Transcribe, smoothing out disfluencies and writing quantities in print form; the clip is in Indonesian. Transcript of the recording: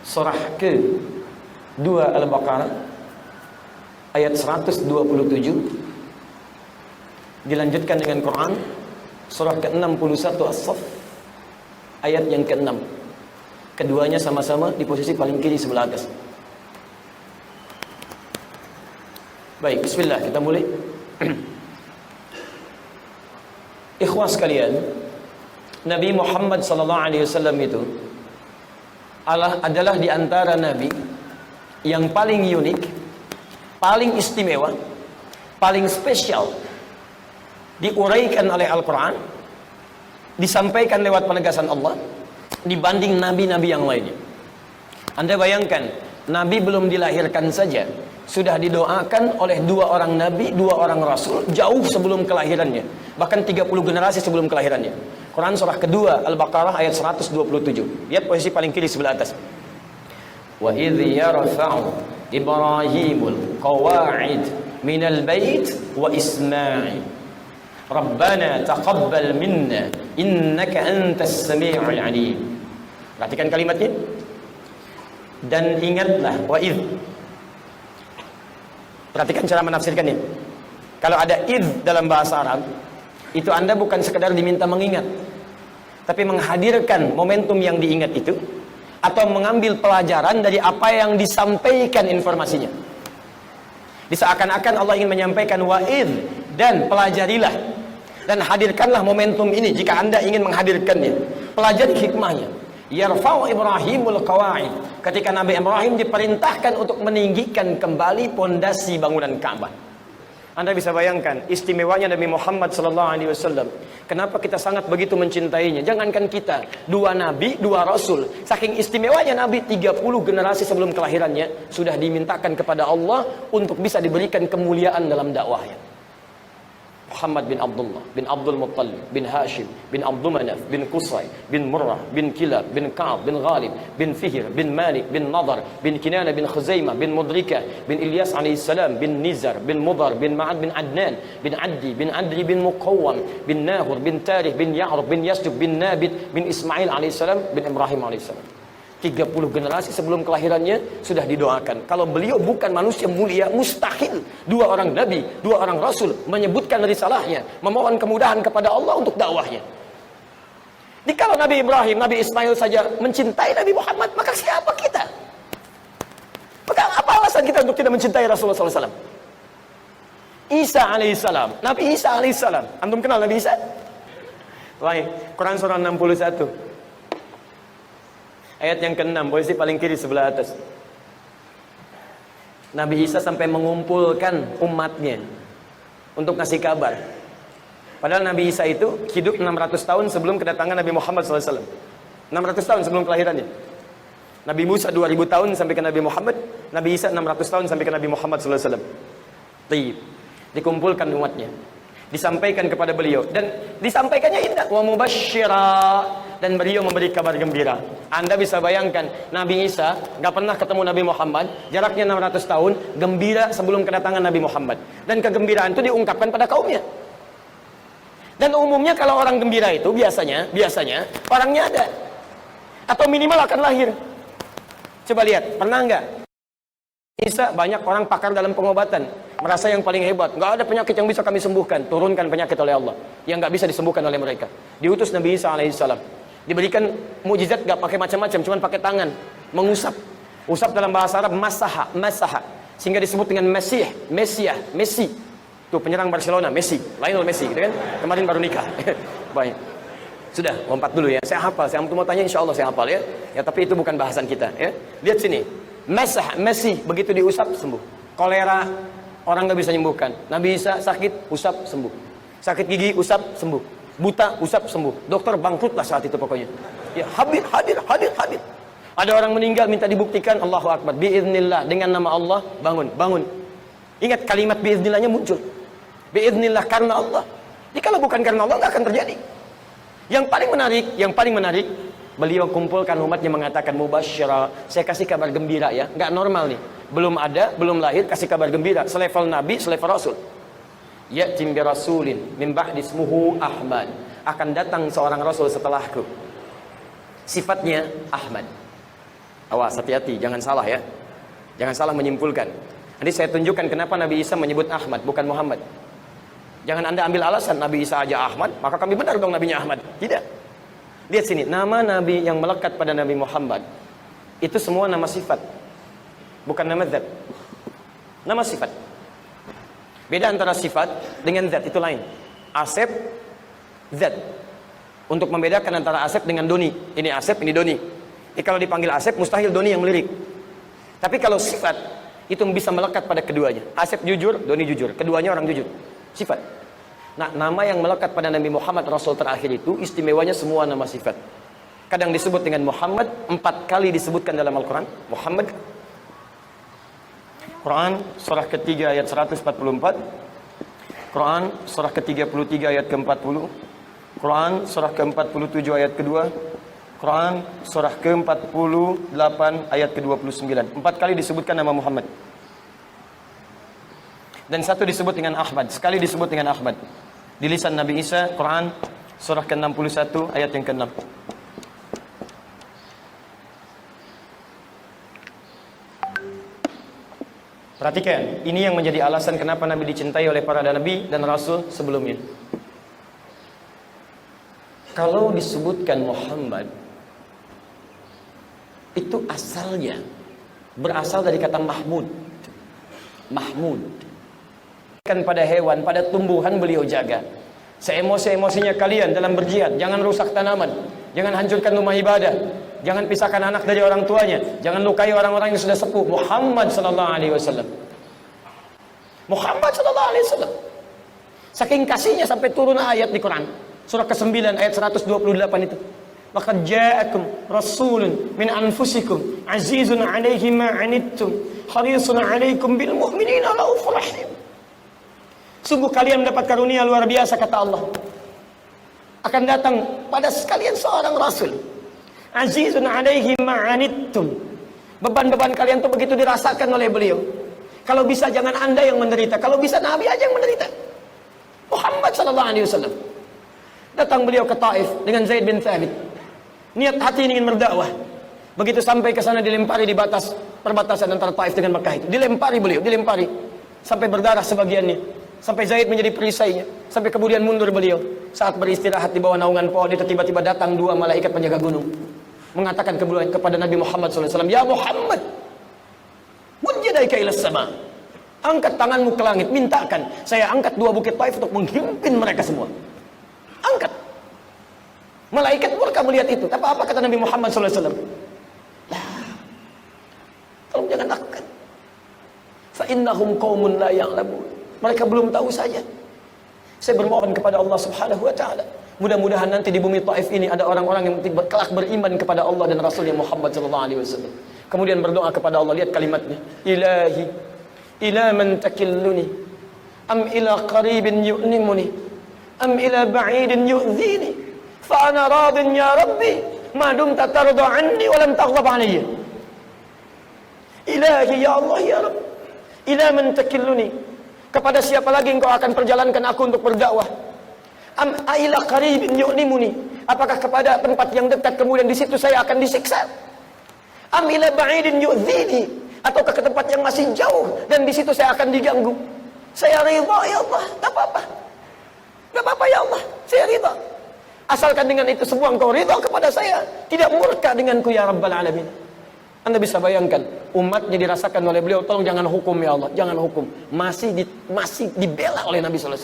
surah ke-2 Al-Baqarah ayat 127, dilanjutkan dengan Quran surah ke-61 As-Saff ayat yang ke-6. Keduanya sama-sama di posisi paling kiri sebelah atas. Baik, bismillah, kita mulai. Ikhwas sekalian, Nabi Muhammad SAW itu adalah di antara nabi yang paling unik, paling istimewa, paling spesial, diuraikan oleh Al-Quran, disampaikan lewat penegasan Allah dibanding nabi-nabi yang lainnya. Anda bayangkan, nabi belum dilahirkan saja sudah didoakan oleh 2 orang nabi, 2 orang rasul jauh sebelum kelahirannya, bahkan 30 generasi sebelum kelahirannya. Quran surah kedua Al-Baqarah ayat 127. Lihat posisi paling kiri sebelah atas. Wa idh yarfa'u Ibrahimul qawa'id minal bait wa Ismail Rabbana taqabbal minna innaka antas sami'ul alim. Perhatikan kalimatnya. Dan ingatlah, wa idh. Perhatikan cara menafsirkannya. Kalau ada idh dalam bahasa Arab, itu Anda bukan sekedar diminta mengingat, tapi menghadirkan momentum yang diingat itu, atau mengambil pelajaran dari apa yang disampaikan informasinya. Diseakan-akan Allah ingin menyampaikan wa'idh, dan pelajarilah dan hadirkanlah momentum ini jika Anda ingin menghadirkannya. Pelajari hikmahnya. Yarfa'u Ibrahimul qawa'id, ketika Nabi Ibrahim diperintahkan untuk meninggikan kembali pondasi bangunan Ka'bah. Anda bisa bayangkan istimewanya Nabi Muhammad SAW. Kenapa kita sangat begitu mencintainya? Jangankan kita, 2 nabi, 2 rasul. Saking istimewanya Nabi, 30 generasi sebelum kelahirannya sudah dimintakan kepada Allah untuk bisa diberikan kemuliaan dalam dakwahnya. Muhammad bin Abdullah, bin Abdul Muttalib, bin Hashim, bin Abdul Manaf, bin Qusay, bin Murrah, bin Kilab, bin Ka'ab, bin Ghalib, bin Fihr, bin Malik, bin Nadar, bin Kinana, bin Khuzaimah, bin Mudrika, bin Ilyas alaihissalam, bin Nizar, bin Mudar, bin Ma'ad, bin Adnan, bin Addi, bin Adri, bin Muqawwam, bin Nahur, bin Tarikh, bin Ya'rub, bin Yasjub, bin Nabit, bin Ismail alaihissalam, bin Ibrahim alaihissalam. 30 generasi sebelum kelahirannya sudah didoakan. Kalau beliau bukan manusia mulia, mustahil 2 orang nabi, 2 orang rasul menyebutkan risalahnya, memohon kemudahan kepada Allah untuk dakwahnya. Jika Nabi Ibrahim, Nabi Ismail saja mencintai Nabi Muhammad, maka siapa kita? Maka apa alasan kita untuk tidak mencintai Rasulullah SAW? Isa alaihissalam, Nabi Isa alaihissalam. Antum kenal Nabi Isa? Baik, Quran surah 61 ayat yang ke-6, posisi paling kiri sebelah atas. Nabi Isa sampai mengumpulkan umatnya untuk ngasih kabar. Padahal Nabi Isa itu hidup 600 tahun sebelum kedatangan Nabi Muhammad SAW. 600 tahun sebelum kelahirannya. Nabi Musa 2000 tahun sampai ke Nabi Muhammad. Nabi Isa 600 tahun sampai ke Nabi Muhammad SAW. Dikumpulkan umatnya, disampaikan kepada beliau, dan disampaikannya indah. Wa mubasysyira, dan beliau memberi kabar gembira. Anda bisa bayangkan, Nabi Isa gak pernah ketemu Nabi Muhammad, jaraknya 600 tahun, gembira sebelum kedatangan Nabi Muhammad. Dan kegembiraan itu diungkapkan pada kaumnya. Dan umumnya kalau orang gembira itu biasanya orangnya ada, atau minimal akan lahir. Coba lihat, pernah nggak Isa banyak orang pakar dalam pengobatan, merasa yang paling hebat, nggak ada penyakit yang bisa kami sembuhkan, turunkan penyakit oleh Allah yang nggak bisa disembuhkan oleh mereka. Diutus Nabi Isa alaihissalam, diberikan mukjizat nggak pakai macam-macam, cuman pakai tangan, mengusap. Usap dalam bahasa Arab masaha, sehingga disebut dengan Messi. Tuh penyerang Barcelona, Messi, Lionel Messi, gitu kan? Kemarin baru nikah. Baik. Sudah, lompat dulu ya. Saya hafal, saya mau tanya, insya Allah saya hafal ya. Ya, tapi itu bukan bahasan kita ya. Lihat sini. Messi, begitu diusap sembuh. Kolera orang nggak bisa menyembuhkan. Nabi Isa sakit, usap sembuh. Sakit gigi, usap sembuh. Buta, usap sembuh. Dokter bangkrutlah saat itu pokoknya. Ya, hadir. Ada orang meninggal minta dibuktikan, Allahu Akbar, biiznillah, dengan nama Allah bangun. Ingat kalimat biiznillahnya muncul. Biiznillah, karena Allah. Jadi kalau bukan karena Allah nggak akan terjadi. Yang paling menarik, beliau kumpulkan umatnya mengatakan mubasysyira, saya kasih kabar gembira ya, nggak normal nih, belum ada, belum lahir, kasih kabar gembira, selevel nabi, selevel rasul. Ya'tim bi rasulin min ba'di ismuhu Ahmad, akan datang seorang rasul setelahku, sifatnya Ahmad. Awas, hati-hati, jangan salah ya. Jangan salah menyimpulkan. Nanti saya tunjukkan kenapa Nabi Isa menyebut Ahmad, bukan Muhammad. Jangan Anda ambil alasan Nabi Isa aja Ahmad, maka kami benar dong nabinya Ahmad. Tidak. Lihat sini, nama Nabi yang melekat pada Nabi Muhammad itu semua nama sifat, bukan nama zat. Nama sifat. Beda antara sifat dengan zat itu lain. Asep, zat. Untuk membedakan antara Asep dengan Doni. Ini Asep, ini Doni. Jadi kalau dipanggil Asep, mustahil Doni yang melirik. Tapi kalau sifat, itu bisa melekat pada keduanya. Asep jujur, Doni jujur. Keduanya orang jujur. Sifat. Nah, nama yang melekat pada Nabi Muhammad Rasul terakhir itu, istimewanya semua nama sifat. Kadang disebut dengan Muhammad, 4 kali disebutkan dalam Al-Quran. Muhammad. Quran, surah ketiga ayat 144. Quran, surah ke-33 ayat ke-40. Quran, surah ke-47 ayat kedua. Quran surah ke-48 ayat ke-29. 4 kali disebutkan nama Muhammad. Dan 1 disebut dengan Ahmad. Sekali disebut dengan Ahmad. Di lisan Nabi Isa, Quran surah ke-61 ayat yang ke-6. Perhatikan, ini yang menjadi alasan kenapa Nabi dicintai oleh para nabi dan rasul sebelumnya. Kalau disebutkan Muhammad, itu asalnya berasal dari kata Mahmud. Mahmud. Kan pada hewan, pada tumbuhan beliau jaga. Seemosi-emosinya kalian dalam berjihad, jangan rusak tanaman, jangan hancurkan rumah ibadah, jangan pisahkan anak dari orang tuanya, jangan lukai orang-orang yang sudah sepuh. Muhammad sallallahu alaihi wasallam. Muhammad sallallahu alaihi wasallam. Saking kasihnya sampai turun ayat di Quran, surah ke-9 ayat 128 itu. Laqad ja'akum rasulun min anfusikum azizun 'alaihi ma 'anittum harisun 'alaikum bil mu'minina raufur rahim. Sungguh kalian mendapat karunia luar biasa, kata Allah. Akan datang pada sekalian seorang rasul. Azizun 'alaihi ma 'anittum. Beban-beban kalian itu begitu dirasakan oleh beliau. Kalau bisa jangan Anda yang menderita, kalau bisa Nabi aja yang menderita. Muhammad sallallahu alaihi wasallam. Datang beliau ke Taif dengan Zaid bin Thabit. Niat hati ingin berdakwah. Begitu sampai ke sana dilempari di batas perbatasan antara Taif dengan Mekah itu. Dilempari beliau, dilempari sampai berdarah sebagiannya. Sampai Zaid menjadi perisainya. Sampai kemudian mundur beliau. Saat beristirahat di bawah naungan pohon itu tiba-tiba datang 2 malaikat penjaga gunung. Mengatakan kepada Nabi Muhammad SAW, "Ya Muhammad, mujjadaika ila sama." Angkat tanganmu ke langit, mintakan. Saya angkat 2 bukit Taif untuk menghimpin mereka semua. Angkat. Malaikat murka melihat itu. Tapi apa kata Nabi Muhammad SAW? Tolong jangan lakukan. Fa innahum qaumun la ya'lamun. Mereka belum tahu saja. Saya bermohon kepada Allah Subhanahu wa taala, mudah-mudahan nanti di bumi Taif ini ada orang-orang yang kelak beriman kepada Allah dan Rasulnya Muhammad sallallahu alaihi wasallam. Kemudian berdoa kepada Allah, lihat kalimatnya. Ilahi, ila man takilluni, am ila qaribin yu'nimuni, am ila ba'idin yu'dhini. Fa ana radin ya Rabbi, ma dumta tarda anni wa lam taghdab alayya. Ilahi ya Allah ya Rabb, ila man takilluni. Kepada siapa lagi engkau akan perjalankan aku untuk berdakwah? Am ila qaribin yu'nimuni. Apakah kepada tempat yang dekat kemudian di situ saya akan disiksa? Am ila ba'idin yu'dhini. Ataukah ke tempat yang masih jauh dan di situ saya akan diganggu? Saya ridha ya Allah, tak apa-apa. Tak apa-apa ya Allah, saya ridha. Asalkan dengan itu semua engkau ridha kepada saya, tidak murka denganku ya Rabbal Alamin. Anda bisa bayangkan, umatnya dirasakan oleh beliau, tolong jangan hukum ya Allah, jangan hukum. Masih dibela oleh Nabi SAW.